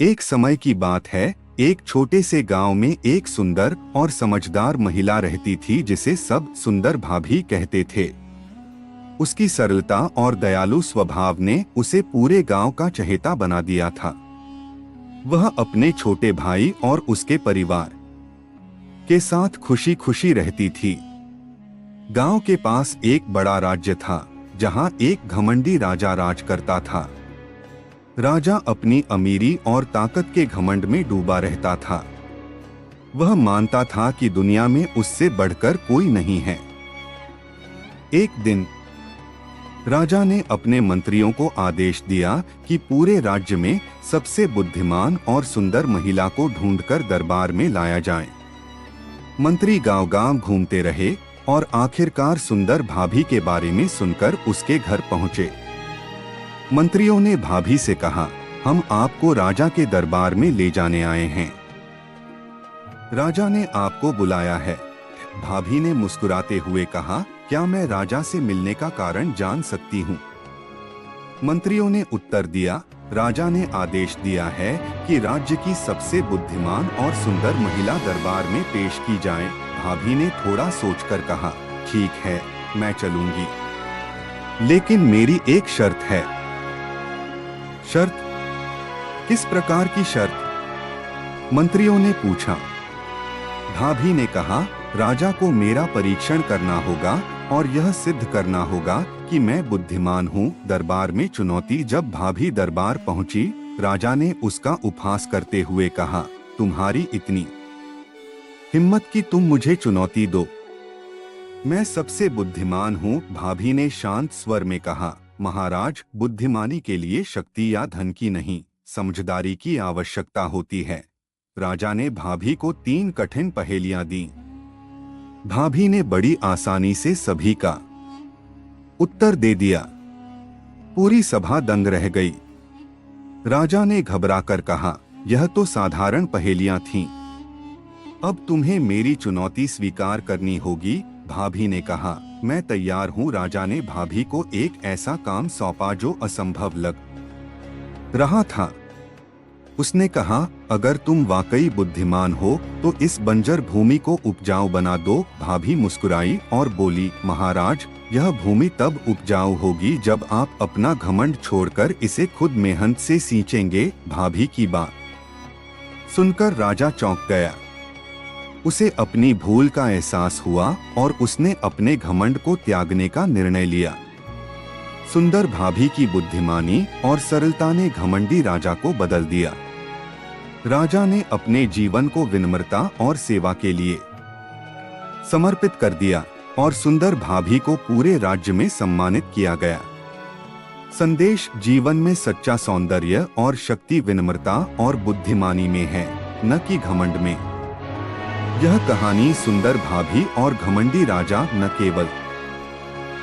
एक समय की बात है, एक छोटे से गांव में एक सुंदर और समझदार महिला रहती थी जिसे सब सुंदर भाभी कहते थे। उसकी सरलता और दयालु स्वभाव ने उसे पूरे गांव का चहेता बना दिया था। वह अपने छोटे भाई और उसके परिवार के साथ खुशी खुशी रहती थी। गांव के पास एक बड़ा राज्य था जहां एक घमंडी राजा राज करता था। राजा अपनी अमीरी और ताकत के घमंड में डूबा रहता था। वह मानता था कि दुनिया में उससे बढ़कर कोई नहीं है। एक दिन राजा ने अपने मंत्रियों को आदेश दिया कि पूरे राज्य में सबसे बुद्धिमान और सुंदर महिला को ढूंढकर दरबार में लाया जाए। मंत्री गांव-गांव घूमते रहे और आखिरकार सुंदर भाभी के बारे में सुनकर उसके घर पहुंचे। मंत्रियों ने भाभी से कहा, हम आपको राजा के दरबार में ले जाने आए हैं। राजा ने आपको बुलाया है। भाभी ने मुस्कुराते हुए कहा, क्या मैं राजा से मिलने का कारण जान सकती हूँ? मंत्रियों ने उत्तर दिया, राजा ने आदेश दिया है कि राज्य की सबसे बुद्धिमान और सुंदर महिला दरबार में पेश की जाए। भाभी ने थोड़ा सोचकर कहा, ठीक है, मैं चलूंगी, लेकिन मेरी एक शर्त है। शर्त? किस प्रकार की शर्त? मंत्रियों ने पूछा। भाभी ने कहा, राजा को मेरा परीक्षण करना होगा और यह सिद्ध करना होगा कि मैं बुद्धिमान हूँ। दरबार में चुनौती। जब भाभी दरबार पहुंची, राजा ने उसका उपहास करते हुए कहा, तुम्हारी इतनी हिम्मत कि तुम मुझे चुनौती दो? मैं सबसे बुद्धिमान हूँ। भाभी ने शांत स्वर में कहा, महाराज, बुद्धिमानी के लिए शक्ति या धन की नहीं, समझदारी की आवश्यकता होती है। राजा ने भाभी को 3 कठिन पहेलियां दी। भाभी ने बड़ी आसानी से सभी का उत्तर दे दिया। पूरी सभा दंग रह गई। राजा ने घबराकर कहा, यह तो साधारण पहेलियां थीं। अब तुम्हें मेरी चुनौती स्वीकार करनी होगी। भाभी ने कहा, मैं तैयार हूँ। राजा ने भाभी को एक ऐसा काम सौंपा जो असंभव लग रहा था। उसने कहा, अगर तुम वाकई बुद्धिमान हो तो इस बंजर भूमि को उपजाऊ बना दो। भाभी मुस्कुराई और बोली, महाराज, यह भूमि तब उपजाऊ होगी जब आप अपना घमंड छोड़कर इसे खुद मेहनत से सींचेंगे। भाभी की बात सुनकर राजा चौंक गया। उसे अपनी भूल का एहसास हुआ और उसने अपने घमंड को त्यागने का निर्णय लिया। सुंदर भाभी की बुद्धिमानी और सरलता ने घमंडी राजा को बदल दिया। राजा ने अपने जीवन को विनम्रता और सेवा के लिए समर्पित कर दिया और सुंदर भाभी को पूरे राज्य में सम्मानित किया गया। संदेश: जीवन में सच्चा सौंदर्य और शक्ति विनम्रता और बुद्धिमानी में है, न कि घमंड में। यह कहानी सुंदर भाभी और घमंडी राजा न केवल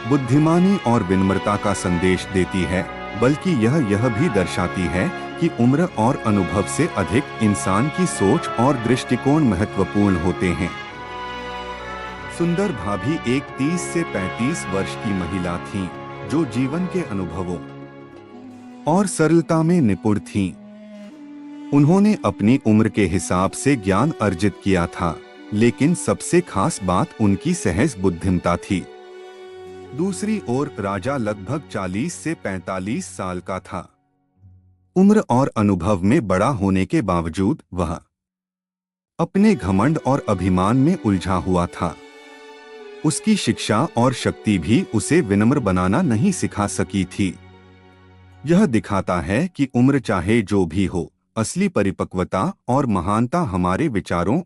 बुद्धिमानी और विनम्रता का संदेश देती है, बल्कि यह भी दर्शाती है कि उम्र और अनुभव से अधिक इंसान की सोच और दृष्टिकोण महत्वपूर्ण होते हैं। सुंदर भाभी एक 30 से 35 वर्ष की महिला थीं, जो जीवन के अनुभवों और सरलता में निपुण थीं। उन्होंने अपनी उम्र के हिसाब से ज्ञान अर्जित किया था, लेकिन सबसे खास बात उनकी सहज बुद्धिमता थी। दूसरी ओर राजा लगभग 40 से 45 साल का था। उम्र और अनुभव में बड़ा होने के बावजूद वह अपने घमंड और अभिमान में उलझा हुआ था। उसकी शिक्षा और शक्ति भी उसे विनम्र बनाना नहीं सिखा सकी थी। यह दिखाता है कि उम्र चाहे जो भी हो, असली परिपक्वता और महानता हमारे विचारों